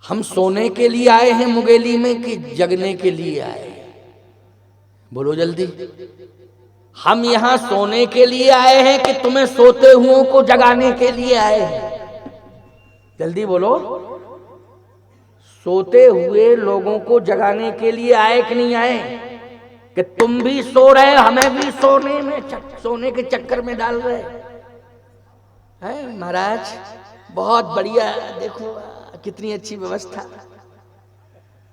हम सोने के लिए आए हैं मुगेली में कि जगने के लिए आए हैं? बोलो जल्दी। हम यहां सोने के लिए आए हैं कि तुम्हें सोते हुओं को जगाने के लिए आए हैं? जल्दी बोलो। सोते हुए लोगों को जगाने के लिए आए कि नहीं आए? कि तुम भी सो रहे, हमें भी सोने के चक्कर में डाल रहे हैं? महाराज बहुत बढ़िया, देखो कितनी अच्छी व्यवस्था।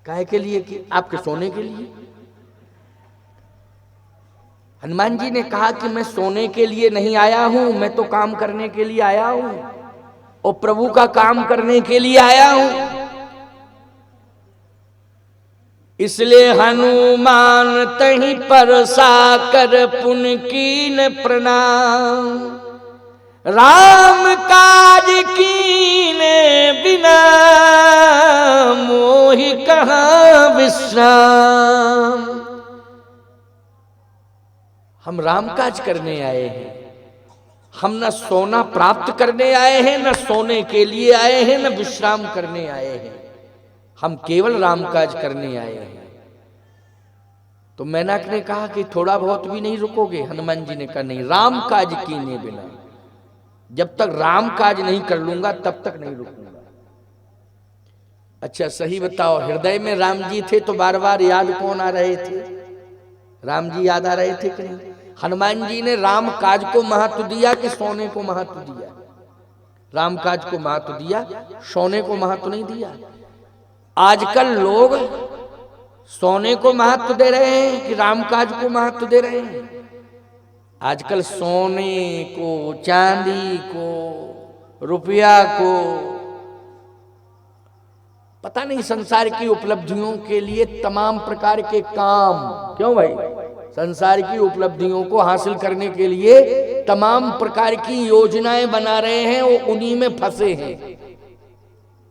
काहे के लिए? कि आपके सोने के लिए। हनुमान जी ने कहा कि मैं सोने के लिए नहीं आया हूं, मैं तो काम करने के लिए आया हूं और प्रभु का काम करने के लिए आया हूं। इसलिए हनुमान तहीं पर साकर पुन कीन प्रणाम, राम काज कीने बिना मोहि कहाँ विश्राम। हम राम काज करने आए हैं, हम न सोना प्राप्त करने आए हैं, न सोने के लिए आए हैं, न विश्राम करने आए हैं। हम केवल राम काज करने आए हैं। तो मैनाक ने कहा कि थोड़ा बहुत भी नहीं रुकोगे? हनुमान जी ने कहा नहीं, राम काज कीने बिना, जब तक राम काज नहीं कर लूंगा तब तक नहीं रुकूंगा। अच्छा सही बताओ, हृदय में राम जी थे तो बार बार याद कौन आ रहे थे? राम जी याद आ रहे थे कि नहीं? हनुमान जी ने राम काज को महत्व दिया कि सोने को महत्व दिया? राम काज को महत्व दिया, सोने को महत्व नहीं दिया। आजकल लोग सोने को महत्व दे रहे हैं कि राम काज को महत्व दे रहे हैं? आजकल सोने को, चांदी को, रुपया को, पता नहीं संसार की उपलब्धियों के लिए तमाम प्रकार के काम, क्यों भाई? संसार की उपलब्धियों को हासिल करने के लिए तमाम प्रकार की योजनाएं बना रहे हैं, वो उन्हीं में फंसे हैं।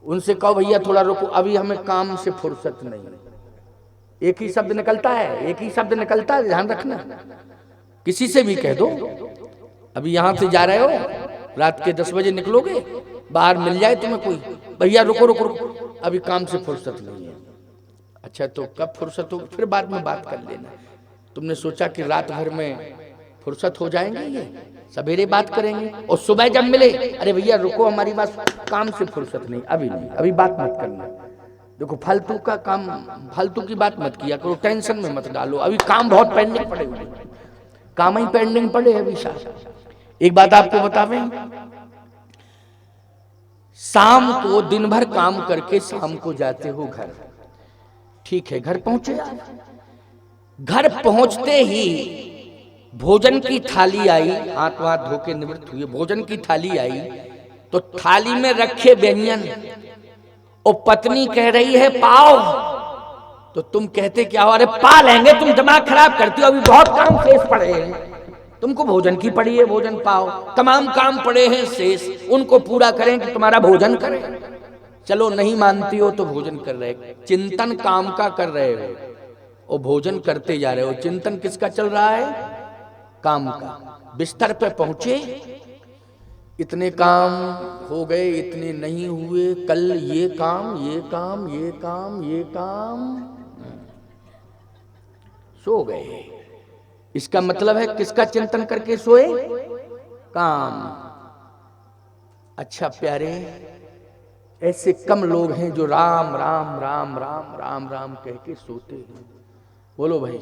उनसे कहो भैया थोड़ा रुको, अभी हमें काम से फुर्सत नहीं। एक ही शब्द निकलता है, एक ही शब्द निकलता है, ध्यान रखना। किसी से भी कह दो, अभी यहां से जा रहे हो, रात के 10 बजे निकलोगे, बाहर मिल जाए तुम्हें कोई, भैया रुको रुको रुको, अभी काम से फुर्सत नहीं है। अच्छा तो कब फुर्सत हो? फिर बाद में बात कर लेना। तुमने सोचा कि रात भर में फुर्सत हो जाएंगे, ये सवेरे बात करेंगे, और सुबह जब मिले, अरे भैया रुको हमारी बात, काम से फुर्सत नहीं, अभी नहीं, अभी बात मत करना। देखो फालतू का काम, फालतू की बात मत किया करो, टेंशन में मत डालो, अभी काम बहुत पेंडिंग पड़े हुए, काम ही पेंडिंग पड़े अभी साहब। एक बात आपको बतावें, शाम को दिन भर काम करके शाम को जाते हो घर, ठीक है, घर पहुंचे आप, घर पहुंचते ही भोजन की थाली आई, हाथ वाथ धो के निवृत्त हुए, भोजन की थाली आई तो थाली में रखे व्यंजन और पत्नी कह रही है पाओ, तो तुम कहते क्या हो? अरे पा लेंगे, तुम दिमाग खराब करती हो, अभी बहुत काम शेष पड़े हैं, तुमको भोजन की पड़ी है, भोजन पाओ, तमाम काम पड़े हैं शेष, उनको पूरा करें कि तुम्हारा भोजन करें। चलो नहीं मानती हो तो भोजन कर रहे, चिंतन काम का कर रहे हो और भोजन करते जा रहे हो। चिंतन किसका चल रहा है? काम का। बिस्तर पे पहुंचे, इतने काम हो गए, इतने नहीं हुए, कल ये काम, ये काम, ये काम, ये काम, सो गए। इसका मतलब है किसका चिंतन करके सोए? काम। अच्छा प्यारे, ऐसे कम लोग हैं जो राम राम राम राम राम राम कह के सोते हैं। बोलो भाई,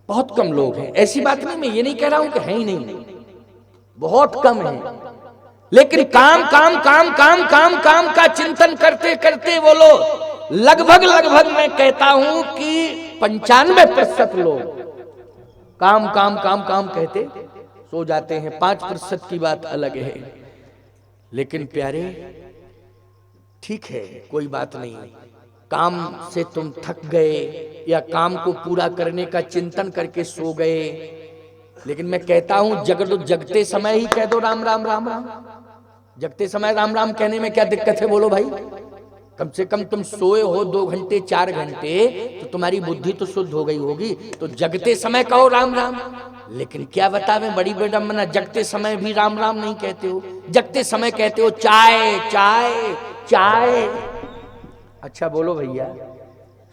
बहुत कम लोग हैं। ऐसी बात नहीं, मैं ये नहीं कह रहा हूं कि है ही नहीं, बहुत कम है, लेकिन काम काम काम काम काम काम का चिंतन करते करते बोलो लगभग लगभग मैं कहता हूं कि 95% लोग काम काम काम काम कहते सो जाते हैं। 5% की बात अलग है। लेकिन प्यारे ठीक है, कोई बात नहीं, काम से तुम थक गए या काम को पूरा करने का चिंतन करके सो गए, लेकिन मैं कहता हूं जगते समय ही कह दो राम राम राम राम। जगते समय राम राम कहने में क्या दिक्कत है? बोलो भाई, कम से कम तुम सोए हो 2 घंटे 4 घंटे तो तुम्हारी बुद्धि तो शुद्ध हो गई होगी, तो जगते समय कहो राम राम। लेकिन क्या बतावे, बड़ी विडंबना, जगते समय भी राम राम नहीं कहते हो, जगते समय कहते हो चाय चाय चाय। अच्छा बोलो भैया,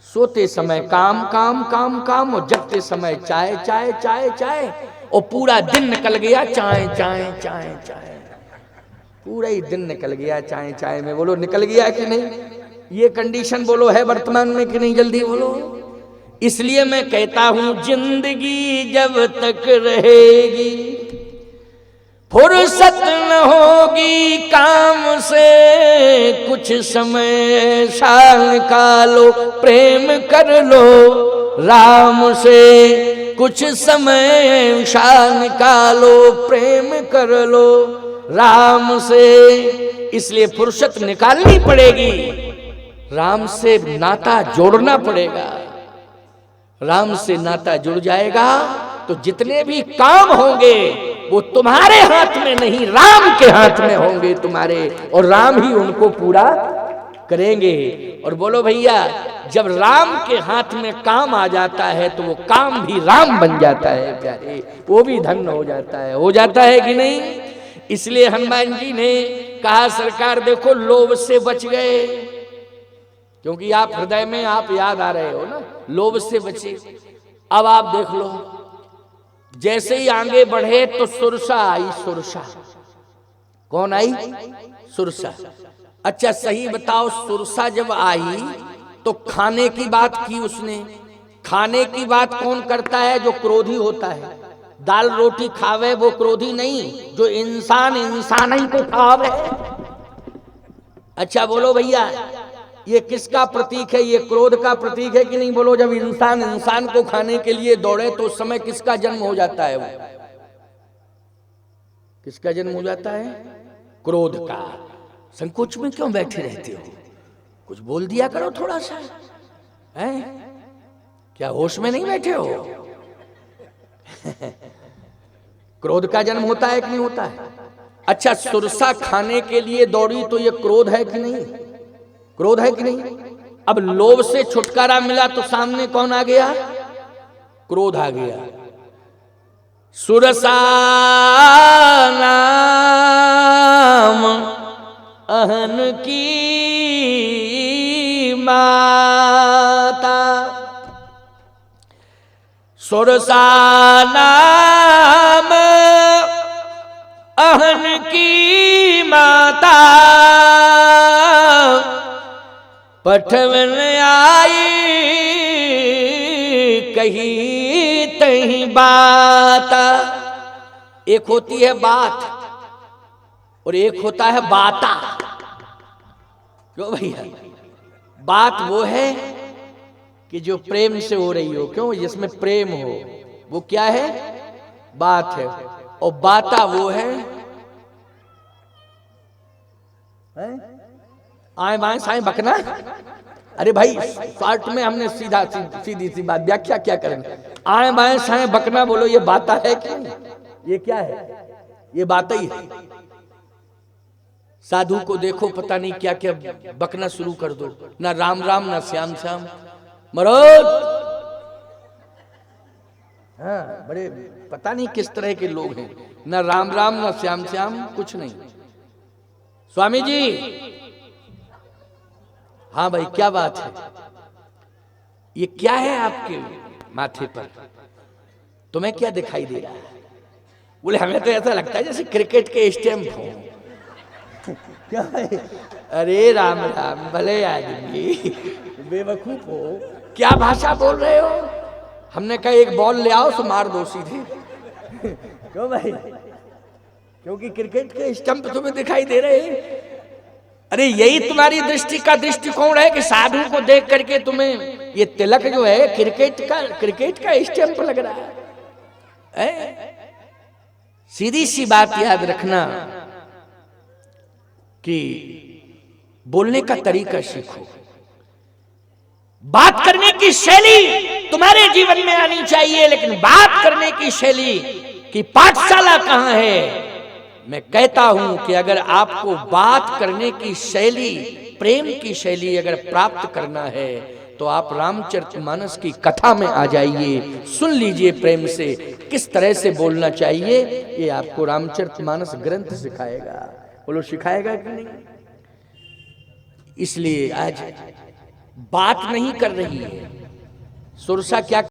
सोते समय काम काम काम काम और जगते समय चाय चाय चाय चाय, और पूरा दिन निकल गया चाय चाय चाय चाय, पूरा ही दिन निकल गया चाय चाय में। बोलो निकल गया कि नहीं? ये कंडीशन बोलो है वर्तमान में कि नहीं? जल्दी बोलो। इसलिए मैं कहता हूं जिंदगी जब तक रहेगी फुर्सत न होगी काम से, कुछ समय साल निकालो प्रेम कर लो राम से, कुछ समय साल निकालो प्रेम कर लो राम से। इसलिए फुर्सत निकालनी पड़ेगी, राम से नाता जोड़ना पड़ेगा। राम से नाता जुड़ जाएगा तो जितने भी काम होंगे वो तुम्हारे हाथ में नहीं, राम के हाथ में होंगे तुम्हारे, और राम ही उनको पूरा करेंगे। और बोलो भैया, जब राम के हाथ में काम आ जाता है तो वो काम भी राम बन जाता है प्यारे, वो भी धन्य हो जाता है कि नहीं? इसलिए हनुमान जी ने कहा सरकार देखो लोभ से बच गए, क्योंकि आप हृदय में आप याद आ रहे हो ना, लोभ से बचे। अब आप देख लो, जैसे ही आगे बढ़े तो सुरसा आई, सुरसा कौन आई? सुरसा। अच्छा सही बताओ, सुरसा जब आई तो खाने की बात की उसने। खाने की बात कौन करता है? जो क्रोधी होता है। दाल रोटी खावे वो क्रोधी नहीं, जो इंसान ही को खावे। अच्छा बोलो भैया, ये किसका प्रतीक है? ये क्रोध का प्रतीक है कि नहीं? बोलो, जब इंसान को खाने के लिए दौड़े तो उस समय किसका जन्म हो जाता है? वो किसका जन्म हो जाता है? क्रोध का। संकोच में क्यों बैठे रहते हो? कुछ बोल दिया करो थोड़ा सा, है? क्या होश में नहीं बैठे हो? क्रोध का जन्म होता है कि नहीं होता है? अच्छा, सुरसा खाने के लिए दौड़ी तो ये क्रोध है कि नहीं? क्रोध है कि नहीं? अब लोभ से छुटकारा मिला तो सामने कौन आ गया? क्रोध आ गया। सुरसा नाम अहन की माता, सुरसा नाम अहन की माता, पठवन आई कही तही बात। एक होती है बात और एक होता है बाता। क्यों भैया? बात वो है कि जो प्रेम से हो रही हो, क्यों? जिसमें प्रेम हो, वो क्या है? बात है। और बाता वो है आए बाएं साएं बकना। अरे भाई, शॉर्ट में हमने सीधी सी बात व्याख्या क्या करेंगे? आए बाएं साएं बकना, बोलो ये बाता है क्या? ये क्या है? ये बात ही है। साधु को देखो, पता नहीं क्या क्या बकना शुरू कर दो, ना राम राम ना श्याम श्याम। मरोद, हाँ, बड़े पता नहीं किस तरह के लोग हैं, ना राम राम ना श्याम श्याम, कुछ नहीं। स्वामी जी, हाँ भाई, क्या बात है? ये क्या है आपके माथे पर? तुम्हें क्या दिखाई दे रहा है? बोले हमें तो ऐसा लगता है जैसे क्रिकेट के स्टैम्प हो। क्या है? अरे राम राम, भले आदमी, बेवकूफ हो, क्या भाषा बोल रहे हो? हमने कहा एक बॉल ले आओ तो मार दो सीधे। क्यों भाई? क्योंकि क्रिकेट के स्टंप तुम्हें दिखाई दे रहे हैं। अरे यही तुम्हारी दृष्टि का दृष्टिकोण है कि साधु को देख करके तुम्हें ये तिलक जो है क्रिकेट का स्टंप लग रहा है? सीधी सी बात याद रखना कि बोलने का तरीका सीखो, बात करने की शैली तुम्हारे जीवन में आनी चाहिए, लेकिन बात करने की शैली की पाठशाला कहां है? मैं कहता हूं कि अगर आपको बात करने की शैली प्रेम की शैली अगर प्राप्त करना है तो आप रामचरितमानस की कथा में आ जाइए, सुन लीजिए प्रेम से किस तरह से बोलना चाहिए। ये आपको रामचरितमानस ग्रंथ सिखाएगा। बोलो सिखाएगा कि नहीं? इसलिए आज बात नहीं कर रही है सुरसा, क्या